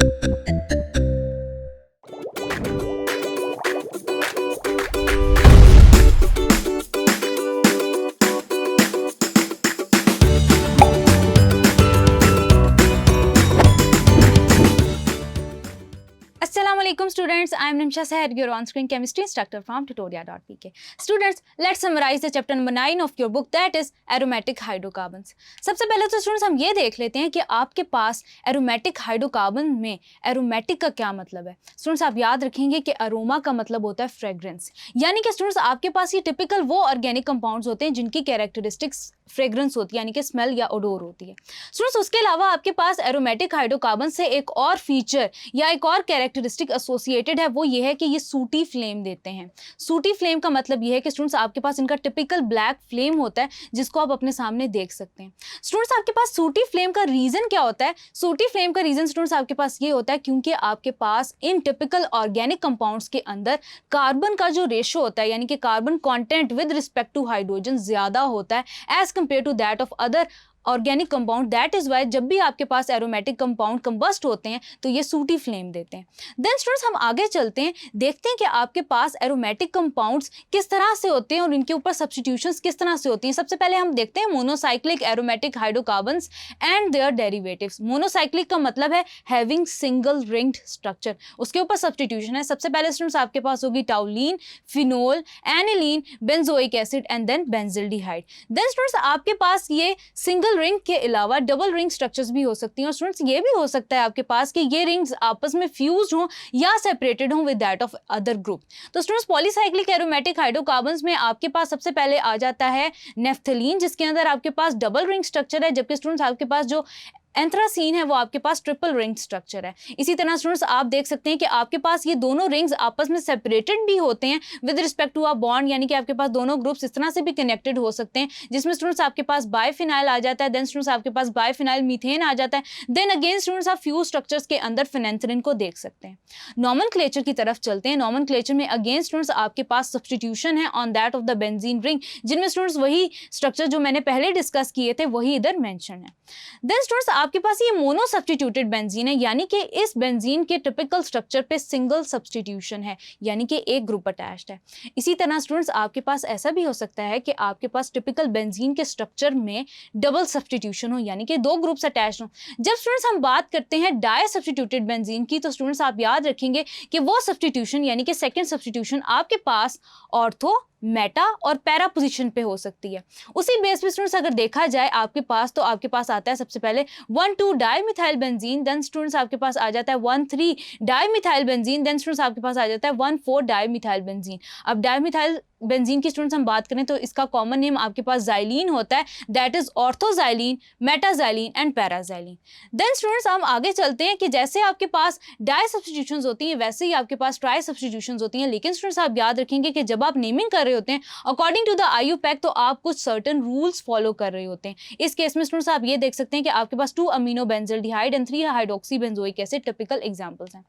Assalamualaikum students, I am Nimsha Sahed, your on-screen chemistry instructor from tutoria.pk. Students, let's summarize the chapter number 9 of your book, that is aromatic hydrocarbons. सबसे पहले तो students हम ये देख लेते हैं कि आपके पास एरोमेटिक हाइड्रोकार्बन में एरोमेटिक का क्या मतलब है। स्टूडेंट्स आप याद रखेंगे कि अरोमा का मतलब होता है फ्रेग्रेंस, यानी कि स्टूडेंट्स आपके पास ये टिपिकल वो ऑर्गेनिक कंपाउंड्स होते हैं जिनकी कैरेक्टरिस्टिक्स फ्रेग्रेंस होती है, यानी कि स्मेल या ओडोर होती है। स्टूडेंट्स उसके अलावा आपके पास एरोमेटिक हाइड्रोकार्बन से एक और फीचर या एक और कैरेक्टरिस्टिक एसोसिएटेड है, वो ये है कि ये सूटी फ्लेम देते हैं। सूटी फ्लेम का मतलब ये है कि स्टूडेंट्स आपके पास इनका टिपिकल ब्लैक फ्लेम होता है जिसको आप अपने सामने देख सकते हैं। स्टूडेंट्स आपके पास सूटी फ्लेम का रीजन क्या होता है? सूटी फ्लेम का रीजन स्टूडेंट्स आपके पास ये होता है क्योंकि आपके पास इन टिपिकल ऑर्गेनिक कंपाउंड्स के अंदर कार्बन का जो रेशो होता है, यानी कि carbon content with respect to hydrogen ज्यादा होता है as compare to that of other organic compound. That is why जब भी आपके पास एरोमेटिक कंपाउंड कंबस्ट होते हैं तो ये सूटी फ्लेम देते हैं। देन स्टूडेंट्स हम आगे चलते हैं, देखते हैं कि आपके पास एरोमेटिक कंपाउंड्स किस तरह से होते हैं और इनके ऊपर सब्स्टिट्यूशंस किस तरह से होती हैं। सबसे पहले हम देखते हैं monocyclic aromatic hydrocarbons and their derivatives. Monocyclic का मतलब है हैविंग सिंगल रिंग्ड स्ट्रक्चर, उसके ऊपर सब्स्टिट्यूशन है। सबसे पहले स्टूडेंट्स आपके पास होगी toluene, phenol, aniline, benzoic acid and then benzaldehyde. Then students आपके पास ये सिंगल रिंग के अलावा डबल रिंग स्ट्रक्चर्स भी हो सकती हैं। और स्टूडेंट्स ये भी हो सकता है आपके पास कि ये रिंग्स आपस में फ्यूज्ड हों या सेपरेटेड हों with that of other group. तो स्टूडेंट्स पॉलीसाइक्लिक एरोमेटिक हाइड्रोकार्बन्स में आपके पास सबसे पहले आ जाता है नेफ्थलीन, जिसके अंदर आपके पास डबल रिंग स्ट्रक्चर है, जबकि स्टूडेंट्स आपके पास जो एंथ्रासीन है वो आपके पास ट्रिपल रिंग स्ट्रक्चर है। इसी तरह स्टूडेंट्स आप देख सकते हैं कि आपके पास ये दोनों रिंग्स आपस में सेपरेटेड भी होते हैं with respect to a bond, यानी कि आपके पास दोनों ग्रुप्स इस तरह से भी कनेक्टेड हो सकते हैं जिसमें स्टूडेंट्स आपके पास बायफिनाइल आ जाता है, देन स्टूडेंट्स आपके पास बायफिनाइल मीथेन आ जाता है, देन अगेन स्टूडेंट्स आप फ्यूज स्ट्रक्चर्स के अंदर फेनेंथ्रीन को देख सकते हैं। नॉमेनक्लेचर की तरफ चलते हैं। नॉमेनक्लेचर में अगेन स्टूडेंट्स आपके पास सब्स्टिट्यूशन है on that of the benzene ring, जिनमें स्टूडेंट्स वही स्ट्रक्चर जो मैंने पहले डिस्कस किए थे वही इधर मेंशन है। देन स्टूडेंट्स आपके पास ये मोनो सब्स्टिट्यूटेड बेंजीन है, यानी कि इस बेंजीन के टिपिकल स्ट्रक्चर पे सिंगल सब्स्टिट्यूशन है, यानी कि एक ग्रुप अटैच्ड है। इसी तरह स्टूडेंट्स आपके पास ऐसा भी हो सकता है कि आपके पास टिपिकल बेंजीन के स्ट्रक्चर में डबल सब्स्टिट्यूशन हो, यानी कि दो ग्रुप्स अटैच्ड हो। जब स्टूडेंट्स हम बात करते हैं डाई सब्स्टिट्यूटेड बेंजीन की, तो स्टूडेंट्स आप याद रखेंगे कि वो सब्स्टिट्यूशन यानी कि सेकेंड सब्स्टिट्यूशन आपके पास ऑर्थो, मेटा और पैरा पोजीशन पे हो सकती है। उसी बेस पे स्टूडेंट्स अगर देखा जाए आपके पास, तो आपके पास आता है सबसे पहले 1,2 डाइमिथाइल बेंजीन, देन स्टूडेंट्स आपके पास आ जाता है 1,3 डाइमिथाइल बेंजीन, देन स्टूडेंट्स आपके पास आ जाता है 1,4 डाइमिथाइल बेंजीन। अब डाइमिथाइल बेंजीन की स्टूडेंट्स हम बात करें तो इसका कॉमन नेम आपके पास जाइलीन होता है, that is orthoxylene, metaxylene and paraxylene. Then students हम आगे चलते हैं कि जैसे आपके पास डाई सब्स्टिट्यूशंस होती हैं वैसे ही आपके पास ट्राई सब्स्टिट्यूशंस होती हैं, लेकिन स्टूडेंट्स आप याद रखेंगे कि जब आप नेमिंग कर रहे होते हैं अकॉर्डिंग टू द IUPAC तो आप कुछ सर्टेन रूल्स फॉलो कर रहे होते हैं। इस केस में स्टूडेंट्स आप ये देख सकते हैं कि आपके पास 2 amino benzaldehyde and 3 hydroxy benzoic acid typical examples हैं।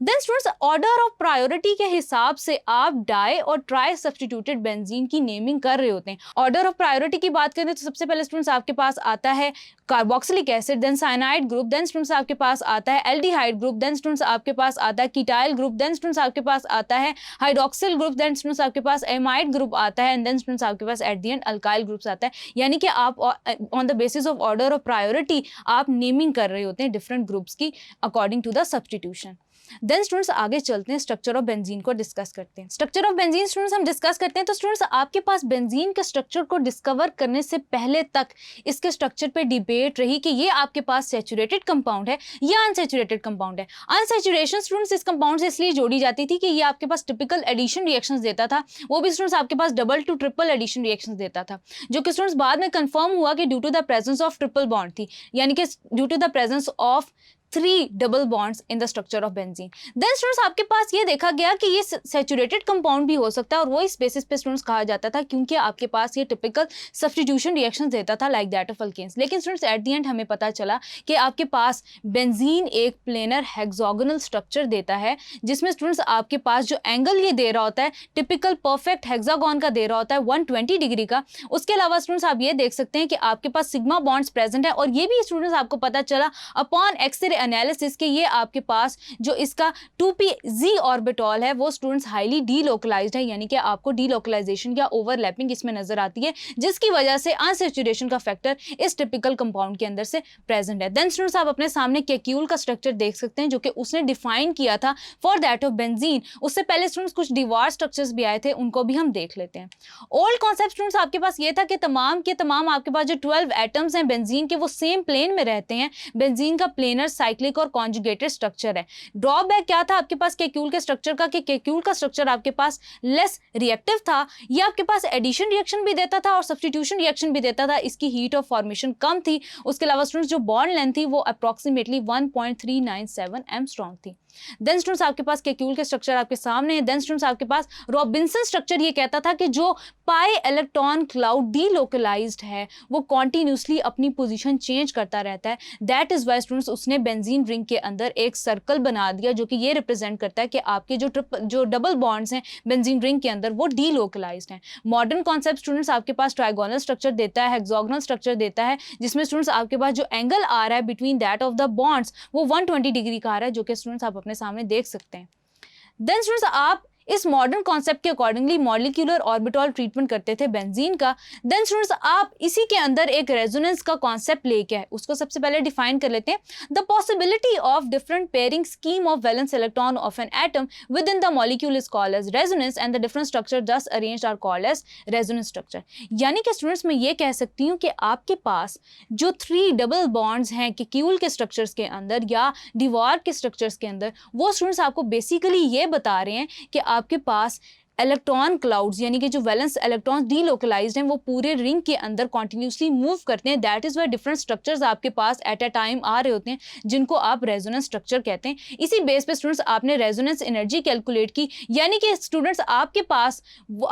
Then students order of priority के हिसाब से आप डाई और ट्राई सब्स्टिट्यूटेड बेंजीन की नेमिंग कर रहे होते हैं। ऑर्डर ऑफ प्रायोरिटी की बात करें तो सबसे पहले स्टूडेंट्स आपके पास आता है carboxylic acid, then cyanide group, then students आपके पास आता है एल्डिहाइड ग्रुप, देन स्टूडेंट्स आपके पास आता है कीटाइल ग्रुप, देन स्टूडेंट्स आपके पास आता है हाइड्रोक्सिल ग्रुप, देन स्टूडेंट्स आपके पास एमाइड ग्रुप आता है एंड देन स्टूडेंट्स आपके पास at the end alkyl groups आता है। यानी कि आप on the basis of order of priority आप नेमिंग कर रहे होते हैं डिफरेंट ग्रुप्स की according to the substitution. Then students आगे चलते हैं, स्ट्रक्चर ऑफ बेंजीन को डिस्कस करते हैं। स्ट्रक्चर ऑफ बेंजीन स्टूडेंट्स हम डिस्कस करते हैं तो स्टूडेंट्स आपके पास बेंजीन के स्ट्रक्चर को डिस्कवर करने से पहले तक इसके स्ट्रक्चर पे डिबेट रही कि ये आपके पास सैचुरेटेड कंपाउंड है या अनसैचुरेटेड कंपाउंड है। अनसैचुरेशन स्टूडेंट्स इस कंपाउंड से इसलिए जोड़ी जाती थी कि ये आपके पास टिपिकल एडिशन रिएक्शंस देता था, वो भी स्टूडेंट्स आपके पास double to triple addition reactions देता था, जो कि स्टूडेंट्स बाद में कंफर्म हुआ कि due to the presence of triple bond थी, यानी कि due to the presence of 3 double bonds in the structure of benzene. Then students आपके पास ये देखा गया कि ये सैचुरेटेड कंपाउंड भी हो सकता है और वो इस बेसिस पे स्टूडेंट्स कहा जाता था क्योंकि आपके पास ये टिपिकल सब्स्टिट्यूशन रिएक्शंस देता था लाइक दैट ऑफ अल्केन्स। लेकिन स्टूडेंट्स एट द एंड हमें पता चला कि आपके पास बेंजीन एक प्लेनर हेक्सागोनल स्ट्रक्चर देता है जिसमें स्टूडेंट्स आपके पास जो एंगल ये दे रहा होता है टिपिकल परफेक्ट हेक्सागोन का दे रहा होता है 120 डिग्री का। उसके अलावा स्टूडेंट्स आप ये देख सकते हैं कि आपके पास सिग्मा बॉन्ड्स प्रेजेंट है और ये भी स्टूडेंट्स आपको पता चला अपॉन एक्सरे एनालिसिस के ये आपके पास जो इसका 2p-Z ऑर्बिटॉल है वो स्टूडेंट्स हाईली डीलोकलाइज्ड है, यानी कि आपको डीलोकलाइजेशन या ओवरलैपिंग इसमें नजर आती है, जिसकी वजह से अनसैचुरेशन का फैक्टर इस टिपिकल कंपाउंड के अंदर से प्रेजेंट है। देन स्टूडेंट्स आप अपने सामने केक्यूल का स्ट्रक्चर देख सकते हैं जो कि उसने डिफाइन किया था फॉर दैट ऑफ बेंजीन। उससे पहले स्टूडेंट्स कुछ डिवार स्ट्रक्चर्स भी आए थे, उनको भी हम देख लेते हैं। ओल्ड कॉन्सेप्ट स्टूडेंट्स आपके पास ये था कि तमाम के तमाम आपके पास जो 12 एटम्स हैं बेंजीन के वो सेम प्लेन में रहते हैं। बेंजीन का प्लेनर, साइक्लिक और कॉन्जुगेटेड स्ट्रक्चर है। ड्रॉबैक क्या था आपके पास केक्यूल के स्ट्रक्चर का कि केक्यूल का स्ट्रक्चर आपके पास लेस रिएक्टिव था, ये आपके पास एडिशन रिएक्शन भी देता था और सब्स्टिट्यूशन रिएक्शन भी देता था, इसकी हीट ऑफ फॉर्मेशन कम थी। उसके अलावा स्टूडेंट्स जो बॉन्ड लेंथ थी वो अप्रोक्सीमेटली 1.397 एंगस्ट्रॉम थी। देन स्टूडेंट्स आपके पास केक्यूल के स्ट्रक्चर आपके सामने है। देन स्टूडेंट्स आपके पास रॉबिन्सन स्ट्रक्चर ये कहता था कि जो पाई इलेक्ट्रॉन क्लाउड डीलोकलाइज्ड है वो कॉन्टिन्यूसली अपनी पोजीशन चेंज करता रहता है। दैट इज वाई स्टूडेंट्स उसने बेंजीन रिंग के अंदर एक सर्कल बना दिया जो कि ये रिप्रेजेंट करता है कि आपके जो डबल बॉन्ड्स हैं बेंजीन रिंग के अंदर वो डीलोकलाइज्ड हैं। मॉडर्न कॉन्सेप्ट स्टूडेंट्स आपके पास ट्राइगोनल स्ट्रक्चर देता है, हेक्सागोनल स्ट्रक्चर देता है, जिसमें स्टूडेंट्स आपके पास जो एंगल आ रहा है between that of the bonds वो 120 डिग्री का आ रहा है, जो कि स्टूडेंट्स आप अपने सामने देख सकते हैं। देन स्टूडेंट्स आप इस मॉडर्न कॉन्सेप्ट के अकॉर्डिंगली मॉलिक्यूलर ऑर्बिटल ट्रीटमेंट करते थे बेंजीन का। देन स्टूडेंट्स आप इसी के अंदर एक रेजोनेंस का कॉन्सेप्ट लेके आए, उसको सबसे पहले डिफाइन कर लेते हैं। The possibility of different pairing scheme of valence electron of an atom within the molecule is called as resonance and the different structure just arranged are called as resonance structure. यानी कि students मैं ये कह सकती हूँ कि आपके पास जो 3 डबल बॉन्ड्स हैं केक्यूल के स्ट्रक्चर्स के अंदर या डिवार के स्ट्रक्चर्स के अंदर, वो स्टूडेंट्स आपको बेसिकली ये बता रहे हैं कि आपके पास इलेक्ट्रॉन क्लाउड्स यानी कि जो वैलेंस इलेक्ट्रॉन्स डीलोकलाइज्ड हैं वो पूरे रिंग के अंदर कॉन्टिन्यूसली मूव करते हैं। That is why different structures आपके पास एट अ टाइम आ रहे होते हैं, जिनको आप रेजोनेंस स्ट्रक्चर कहते हैं। इसी बेस पे स्टूडेंट्स आपने रेजोनेंस एनर्जी कैलकुलेट की, यानी कि स्टूडेंट्स आपके पास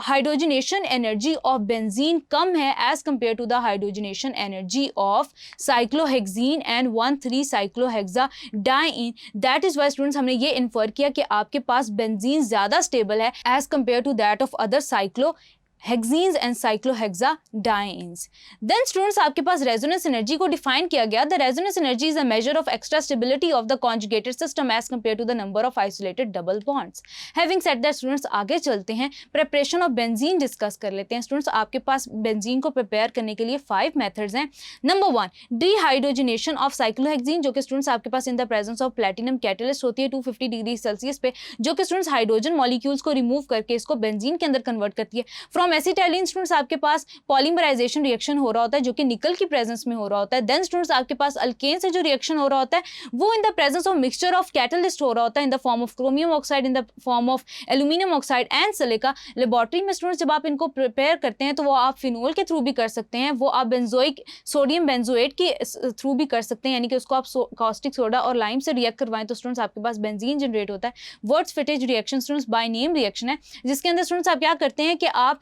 हाइड्रोजनेशन एनर्जी ऑफ बेंजीन कम है as compare to the hydrogenation energy of cyclohexene and 1,3 cyclohexadiene. That is why students हमने ये इन्फर किया कि आपके पास बेंजीन ज्यादा स्टेबल है as compared to that of other cyclohexenes and cyclohexadienes. Then students आपके पास resonance energy को define किया गया। The resonance energy is a measure of extra stability of the conjugated system as compared to the number of isolated double bonds. Having said that students आगे चलते हैं, preparation of benzene discuss कर लेते हैं। Students आपके पास benzene को prepare करने के लिए 5 methods हैं। Number 1 dehydrogenation of cyclohexene, जो कि students आपके पास in the presence of platinum catalyst होती है 250 डिग्री सेल्सियस पे, जो कि students हाइड्रोजन मॉलिक्यूल्स को रिमूव करके इसको बेंजीन के अंदर कन्वर्ट करती है। फ्रॉम एसिटाइलिन स्टूडेंट्स आपके पास पॉलीमराइजेशन रिएक्शन हो रहा होता है जो कि निकल की प्रेजेंस में हो रहा होता है। देन स्टूडेंट्स आपके पास अल्केन से जो रिएक्शन हो रहा होता है वो in the presence of mixture of catalyst हो रहा होता है in the form of chromium oxide, in the form of aluminium oxide and silica. Laboratory में स्टूडेंट्स जब आप इनको प्रिपेयर करते हैं तो वो आप फिनोल के थ्रू भी कर सकते हैं, वो आप बेंजोइक सोडियम बेंजोएट के थ्रू भी कर सकते हैं, यानी कि उसको आप कॉस्टिक सोडा और लाइम से रिएक्ट करवाएं तो स्टूडेंट्स आपके पास बेंजीन जनरेट होता है। Wurtz Fittig reaction students by name reaction है, जिसके अंदर स्टूडेंट्स आप क्या करते हैं कि आप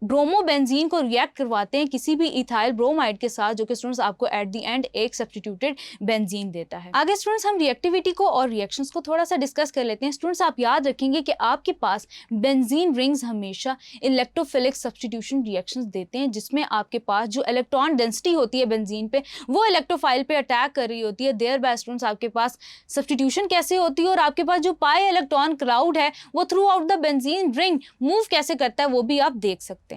ब्रोमोबेंजीन को रिएक्ट करवाते हैं किसी भी इथाइल ब्रोमाइड के साथ, जो कि स्टूडेंट्स आपको एट द एंड एक सब्स्टिट्यूटेड बेंजीन देता है। आगे स्टूडेंट्स हम रिएक्टिविटी को और रिएक्शंस को थोड़ा सा डिस्कस कर लेते हैं। स्टूडेंट्स आप याद रखेंगे कि आपके पास बेंजीन रिंग्स हमेशा इलेक्ट्रोफिलिक सब्स्टिट्यूशन रिएक्शंस देते हैं, जिसमें आपके पास जो इलेक्ट्रॉन डेंसिटी होती है बेंजीन पे वो इलेक्ट्रोफाइल पे अटैक कर रही होती है। देयर बाय स्टूडेंट्स आपके पास सब्स्टिट्यूशन कैसे होती है और आपके पास जो पाई इलेक्ट्रॉन क्लाउड है वो throughout the benzene ring move कैसे करता है वो भी आप देख सकते हैं।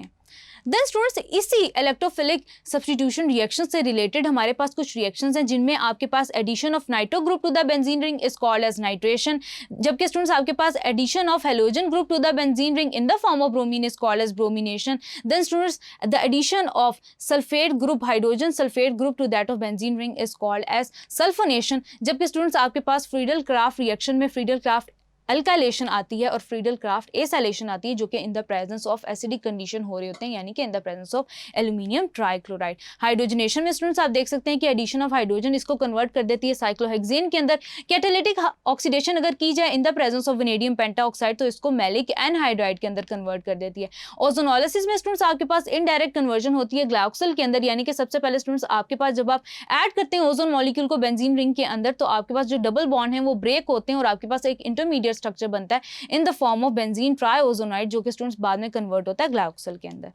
देन स्टूडेंट्स इसी इलेक्ट्रोफिलिक सब्स्टिट्यूशन रिएक्शन से रिलेटेड हमारे पास कुछ रिएक्शंस हैं जिनमें आपके पास addition of nitro group to the benzene ring is called as nitration, जबकि स्टूडेंट्स आपके पास addition of halogen group to the benzene ring in the form of bromine is called as bromination. Then students the addition of sulphate group hydrogen sulphate group to that of benzene ring is called as sulphonation, जबकि students आपके पास Friedel Craft reaction में Friedel Craft alkylation आती है और Friedel Crafts acylation आती है, जो कि in the presence of acidic condition हो रहे होते हैं, यानी कि in the presence of aluminium trichloride. Hydrogenation में स्टूडेंट्स आप देख सकते हैं कि एडिशन ऑफ हाइड्रोजन इसको कन्वर्ट कर देती है साइक्लोहेक्सेन के अंदर। कैटालिटिक ऑक्सीडेशन अगर की जाए in the presence of vanadium pentoxide तो इसको मैलिक एनहाइड्राइड के अंदर कन्वर्ट कर देती है। ओजोनोलिसिस में स्टूडेंट्स आपके पास इनडायरेक्ट कन्वर्जन होती है ग्लाइकोसिल के अंदर, यानी कि सबसे पहले स्टूडेंट्स आपके पास जब आप ऐड करते हैं ओजोन मॉलिक्यूल को बेंजीन रिंग के अंदर तो आपके पास जो डबल बॉन्ड है वो ब्रेक होते हैं और आपके पास एक इंटरमीडिएट स्ट्रक्चर बनता है in the form of benzene triozonide, जो कि स्टूडेंट्स बाद में कन्वर्ट होता है ग्लाइकोसिल के अंदर।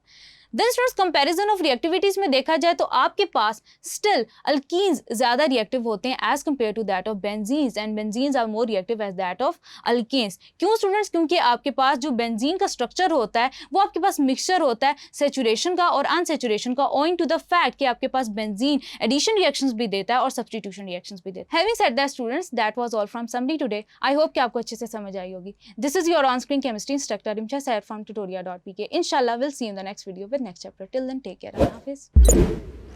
Then students comparison of reactivities में देखा जाए तो आपके पास स्टिल अल्कीन्स ज्यादा रिएक्टिव होते हैं as compare to that of benzenes, and benzenes are more reactive as that of alkanes. क्यों स्टूडेंट्स? क्योंकि आपके पास जो बेंजीन का स्ट्रक्चर होता है वो आपके पास मिक्सचर होता है सेचुरेशन का और अनसेचुरेशन का, ओइंग टू द फैक्ट कि आपके पास बेंजीन एडिशन रिएक्शंस भी देता है और सब्स्टिट्यूशन रिएक्शंस भी देता है। Having said that students, that was all from summary today. I hope कि आपको अच्छे से समझ आई होगी। This is your on screen chemistry instructor Imsha Syed from tutoria.pk। इंशाल्लाह will see you in the next video with next chapter. Till then take care, अल्लाह हाफिज़।